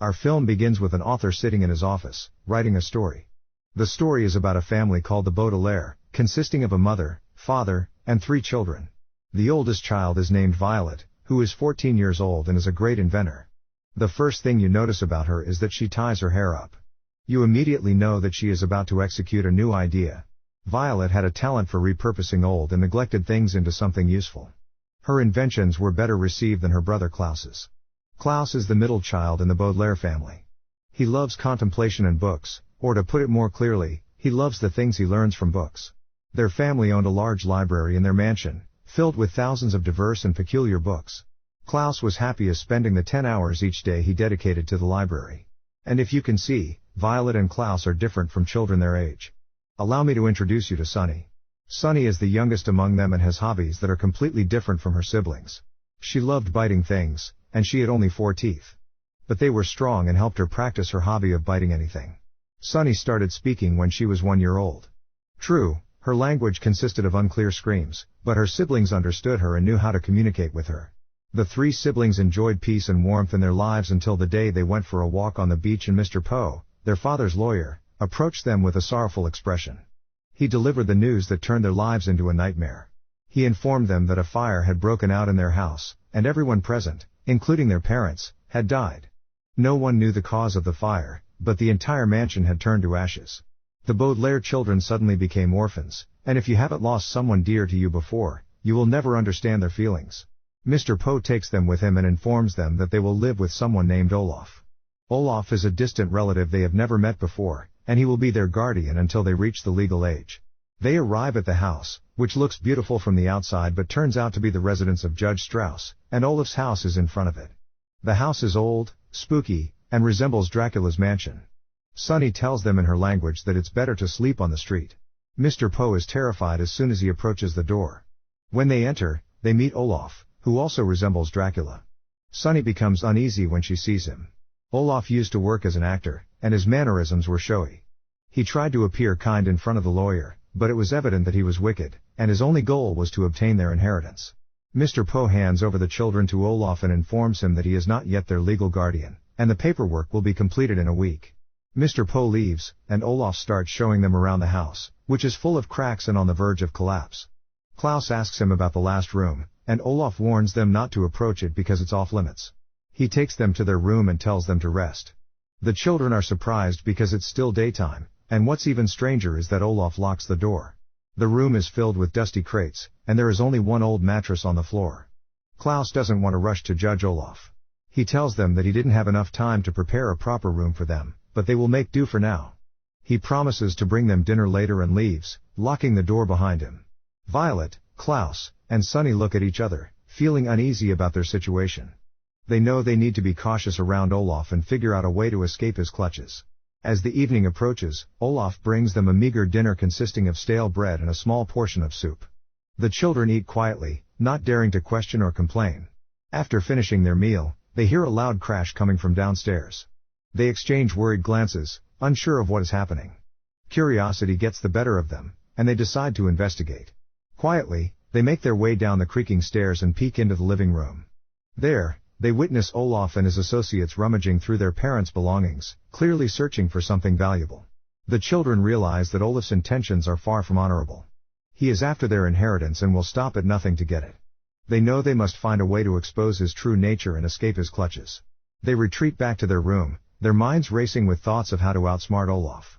Our film begins with an author sitting in his office, writing a story. The story is about a family called the Baudelaire, consisting of a mother, father, and 3 children. The oldest child is named Violet, who is 14 years old and is a great inventor. The first thing you notice about her is that she ties her hair up. You immediately know that she is about to execute a new idea. Violet had a talent for repurposing old and neglected things into something useful. Her inventions were better received than her brother Klaus's. Klaus is the middle child in the Baudelaire family. He loves contemplation and books, or to put it more clearly, he loves the things he learns from books. Their family owned a large library in their mansion, filled with thousands of diverse and peculiar books. Klaus was happiest spending the 10 hours each day he dedicated to the library. And if you can see, Violet and Klaus are different from children their age. Allow me to introduce you to Sunny. Sunny is the youngest among them and has hobbies that are completely different from her siblings. She loved biting things, and she had only 4 teeth. But they were strong and helped her practice her hobby of biting anything. Sunny started speaking when she was 1 year old. True, her language consisted of unclear screams, but her siblings understood her and knew how to communicate with her. The 3 siblings enjoyed peace and warmth in their lives until the day they went for a walk on the beach and Mr. Poe, their father's lawyer, approached them with a sorrowful expression. He delivered the news that turned their lives into a nightmare. He informed them that a fire had broken out in their house, and everyone present, including their parents, had died. No one knew the cause of the fire, but the entire mansion had turned to ashes. The Baudelaire children suddenly became orphans, and if you haven't lost someone dear to you before, you will never understand their feelings. Mr. Poe takes them with him and informs them that they will live with someone named Olaf. Olaf is a distant relative they have never met before, and he will be their guardian until they reach the legal age. They arrive at the house, which looks beautiful from the outside but turns out to be the residence of Judge Strauss, and Olaf's house is in front of it. The house is old, spooky, and resembles Dracula's mansion. Sunny tells them in her language that it's better to sleep on the street. Mr. Poe is terrified as soon as he approaches the door. When they enter, they meet Olaf, who also resembles Dracula. Sunny becomes uneasy when she sees him. Olaf used to work as an actor, and his mannerisms were showy. He tried to appear kind in front of the lawyer, but it was evident that he was wicked, and his only goal was to obtain their inheritance. Mr. Poe hands over the children to Olaf and informs him that he is not yet their legal guardian, and the paperwork will be completed in a week. Mr. Poe leaves, and Olaf starts showing them around the house, which is full of cracks and on the verge of collapse. Klaus asks him about the last room, and Olaf warns them not to approach it because it's off limits. He takes them to their room and tells them to rest. The children are surprised because it's still daytime, and what's even stranger is that Olaf locks the door. The room is filled with dusty crates, and there is only one old mattress on the floor. Klaus doesn't want to rush to judge Olaf. He tells them that he didn't have enough time to prepare a proper room for them, but they will make do for now. He promises to bring them dinner later and leaves, locking the door behind him. Violet, Klaus, and Sunny look at each other, feeling uneasy about their situation. They know they need to be cautious around Olaf and figure out a way to escape his clutches. As the evening approaches, Olaf brings them a meager dinner consisting of stale bread and a small portion of soup. The children eat quietly, not daring to question or complain. After finishing their meal, they hear a loud crash coming from downstairs. They exchange worried glances, unsure of what is happening. Curiosity gets the better of them, and they decide to investigate. Quietly, they make their way down the creaking stairs and peek into the living room. There, they witness Olaf and his associates rummaging through their parents' belongings, clearly searching for something valuable. The children realize that Olaf's intentions are far from honorable. He is after their inheritance and will stop at nothing to get it. They know they must find a way to expose his true nature and escape his clutches. They retreat back to their room, their minds racing with thoughts of how to outsmart Olaf.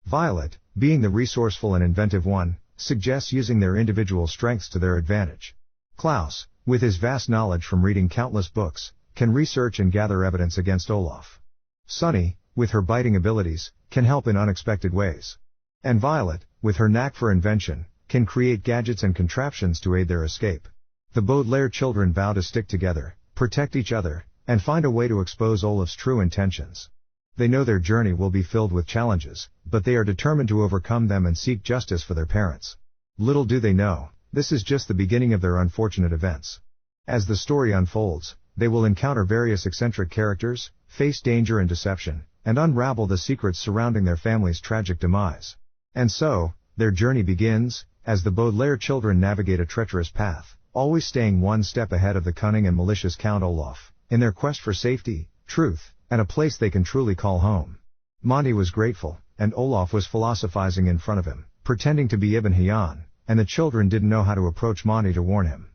Violet, being the resourceful and inventive one, suggests using their individual strengths to their advantage. Klaus, with his vast knowledge from reading countless books, can research and gather evidence against Olaf. Sunny, with her biting abilities, can help in unexpected ways. And Violet, with her knack for invention, can create gadgets and contraptions to aid their escape. The Baudelaire children vow to stick together, protect each other, and find a way to expose Olaf's true intentions. They know their journey will be filled with challenges, but they are determined to overcome them and seek justice for their parents. Little do they know, this is just the beginning of their unfortunate events. As the story unfolds, they will encounter various eccentric characters, face danger and deception, and unravel the secrets surrounding their family's tragic demise. And so, their journey begins, as the Baudelaire children navigate a treacherous path, always staying one step ahead of the cunning and malicious Count Olaf, in their quest for safety, truth, and a place they can truly call home. Monty was grateful, and Olaf was philosophizing in front of him, pretending to be Ibn Hayyan, and the children didn't know how to approach Monty to warn him.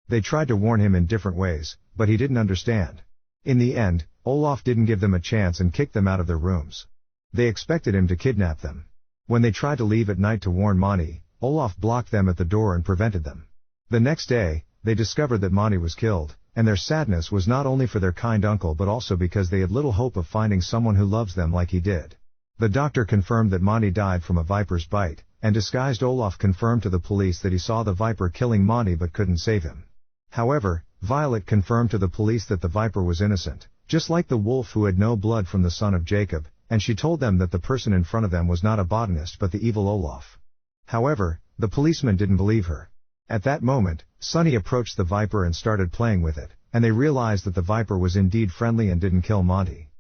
They tried to warn him in different ways, but he didn't understand. In the end, Olaf didn't give them a chance and kicked them out of their rooms. They expected him to kidnap them. When they tried to leave at night to warn Monty, Olaf blocked them at the door and prevented them. The next day, they discovered that Monty was killed, and their sadness was not only for their kind uncle but also because they had little hope of finding someone who loves them like he did. The doctor confirmed that Monty died from a viper's bite, and disguised Olaf confirmed to the police that he saw the viper killing Monty but couldn't save him. However, Violet confirmed to the police that the viper was innocent, just like the wolf who had no blood from the son of Jacob, and she told them that the person in front of them was not a botanist but the evil Olaf. However, the policeman didn't believe her. At that moment, Sonny approached the viper and started playing with it, and they realized that the viper was indeed friendly and didn't kill Monty.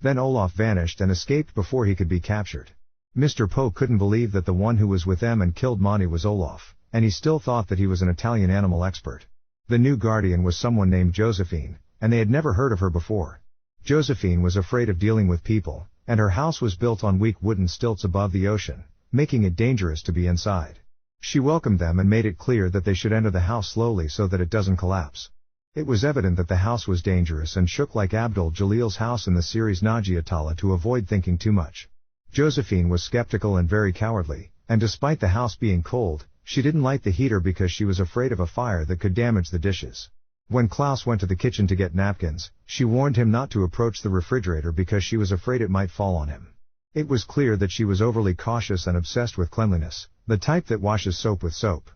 Then Olaf vanished and escaped before he could be captured. Mr. Poe couldn't believe that the one who was with them and killed Monty was Olaf, and he still thought that he was an Italian animal expert. The new guardian was someone named Josephine, and they had never heard of her before. Josephine was afraid of dealing with people, and her house was built on weak wooden stilts above the ocean, making it dangerous to be inside. She welcomed them and made it clear that they should enter the house slowly so that it doesn't collapse. It was evident that the house was dangerous and shook like Abdul Jalil's house in the series Nagiatala to avoid thinking too much. Josephine was skeptical and very cowardly, and despite the house being cold, she didn't light the heater because she was afraid of a fire that could damage the dishes. When Klaus went to the kitchen to get napkins, she warned him not to approach the refrigerator because she was afraid it might fall on him. It was clear that she was overly cautious and obsessed with cleanliness, the type that washes soap with soap.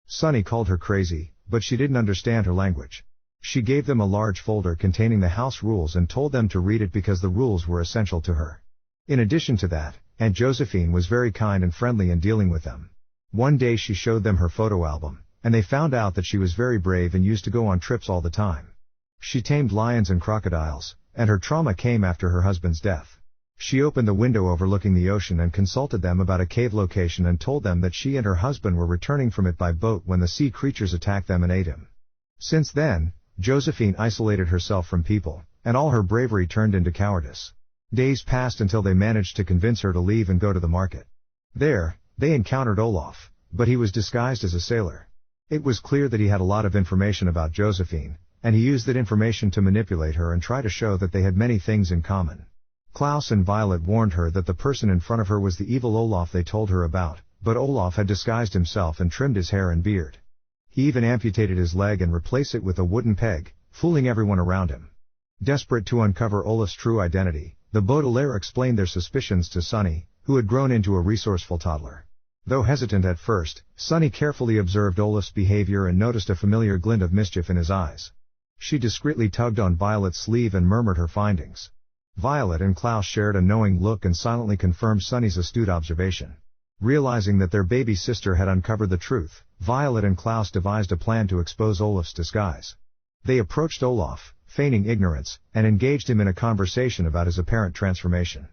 Sonny called her crazy, but she didn't understand her language. She gave them a large folder containing the house rules and told them to read it because the rules were essential to her. In addition to that, Aunt Josephine was very kind and friendly in dealing with them. One day she showed them her photo album, and they found out that she was very brave and used to go on trips all the time. She tamed lions and crocodiles, and her trauma came after her husband's death. She opened the window overlooking the ocean and consulted them about a cave location and told them that she and her husband were returning from it by boat when the sea creatures attacked them and ate him. Since then, Josephine isolated herself from people, and all her bravery turned into cowardice. Days passed until they managed to convince her to leave and go to the market. There, they encountered Olaf, but he was disguised as a sailor. It was clear that he had a lot of information about Josephine, and he used that information to manipulate her and try to show that they had many things in common. Klaus and Violet warned her that the person in front of her was the evil Olaf they told her about, but Olaf had disguised himself and trimmed his hair and beard. He even amputated his leg and replaced it with a wooden peg, fooling everyone around him. Desperate to uncover Olaf's true identity, the Baudelaire explained their suspicions to Sonny, who had grown into a resourceful toddler. Though hesitant at first, Sonny carefully observed Olaf's behavior and noticed a familiar glint of mischief in his eyes. She discreetly tugged on Violet's sleeve and murmured her findings. Violet and Klaus shared a knowing look and silently confirmed Sonny's astute observation. Realizing that their baby sister had uncovered the truth, Violet and Klaus devised a plan to expose Olaf's disguise. They approached Olaf, feigning ignorance, and engaged him in a conversation about his apparent transformation.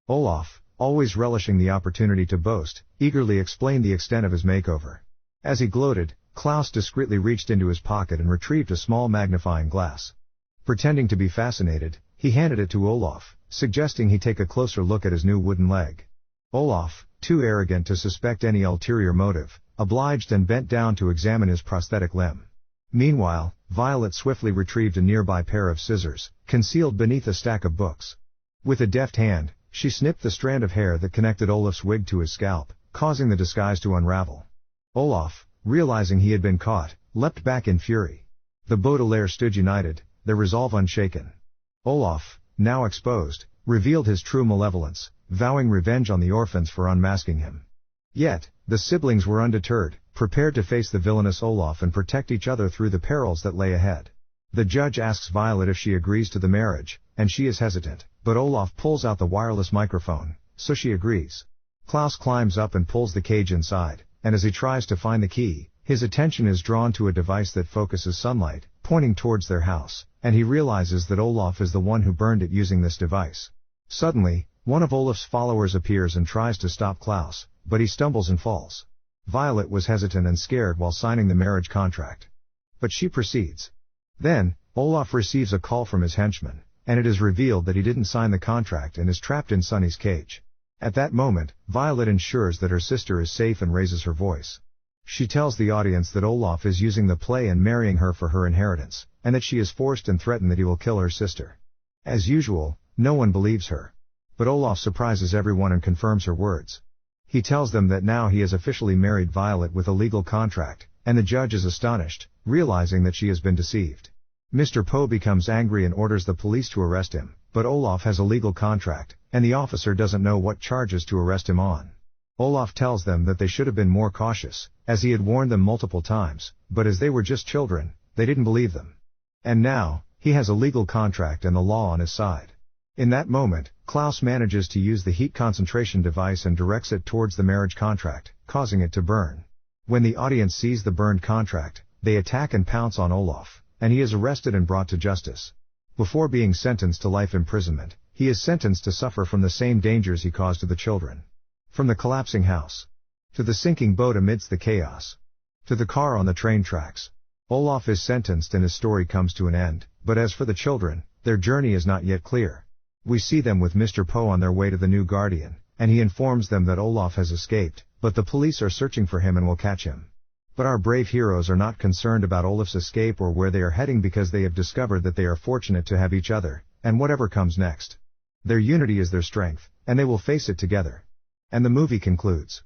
Olaf, always relishing the opportunity to boast, eagerly explained the extent of his makeover. As he gloated, Klaus discreetly reached into his pocket and retrieved a small magnifying glass. Pretending to be fascinated, he handed it to Olaf, suggesting he take a closer look at his new wooden leg. Olaf, too arrogant to suspect any ulterior motive, obliged and bent down to examine his prosthetic limb. Meanwhile, Violet swiftly retrieved a nearby pair of scissors, concealed beneath a stack of books. With a deft hand, she snipped the strand of hair that connected Olaf's wig to his scalp, causing the disguise to unravel. Olaf, realizing he had been caught, leapt back in fury. The Baudelaire stood united, their resolve unshaken. Olaf, now exposed, revealed his true malevolence, vowing revenge on the orphans for unmasking him. Yet, the siblings were undeterred, prepared to face the villainous Olaf and protect each other through the perils that lay ahead. The judge asks Violet if she agrees to the marriage, and she is hesitant, but Olaf pulls out the wireless microphone, so she agrees. Klaus climbs up and pulls the cage inside, and as he tries to find the key, his attention is drawn to a device that focuses sunlight, pointing towards their house, and he realizes that Olaf is the one who burned it using this device. Suddenly, one of Olaf's followers appears and tries to stop Klaus, but he stumbles and falls. Violet was hesitant and scared while signing the marriage contract. But she proceeds. Then, Olaf receives a call from his henchman, and it is revealed that he didn't sign the contract and is trapped in Sonny's cage. At that moment, Violet ensures that her sister is safe and raises her voice. She tells the audience that Olaf is using the play and marrying her for her inheritance, and that she is forced and threatened that he will kill her sister. As usual, no one believes her. But Olaf surprises everyone and confirms her words. He tells them that now he has officially married Violet with a legal contract, and the judge is astonished, realizing that she has been deceived. Mr. Poe becomes angry and orders the police to arrest him, but Olaf has a legal contract, and the officer doesn't know what charges to arrest him on. Olaf tells them that they should have been more cautious, as he had warned them multiple times, but as they were just children, they didn't believe them. And now, he has a legal contract and the law on his side. In that moment, Klaus manages to use the heat concentration device and directs it towards the marriage contract, causing it to burn. When the audience sees the burned contract, they attack and pounce on Olaf, and he is arrested and brought to justice. Before being sentenced to life imprisonment, he is sentenced to suffer from the same dangers he caused to the children. From the collapsing house, to the sinking boat amidst the chaos, to the car on the train tracks, Olaf is sentenced and his story comes to an end, but as for the children, their journey is not yet clear. We see them with Mr. Poe on their way to the new Guardian, and he informs them that Olaf has escaped, but the police are searching for him and will catch him. But our brave heroes are not concerned about Olaf's escape or where they are heading because they have discovered that they are fortunate to have each other, and whatever comes next. Their unity is their strength, and they will face it together. And the movie concludes.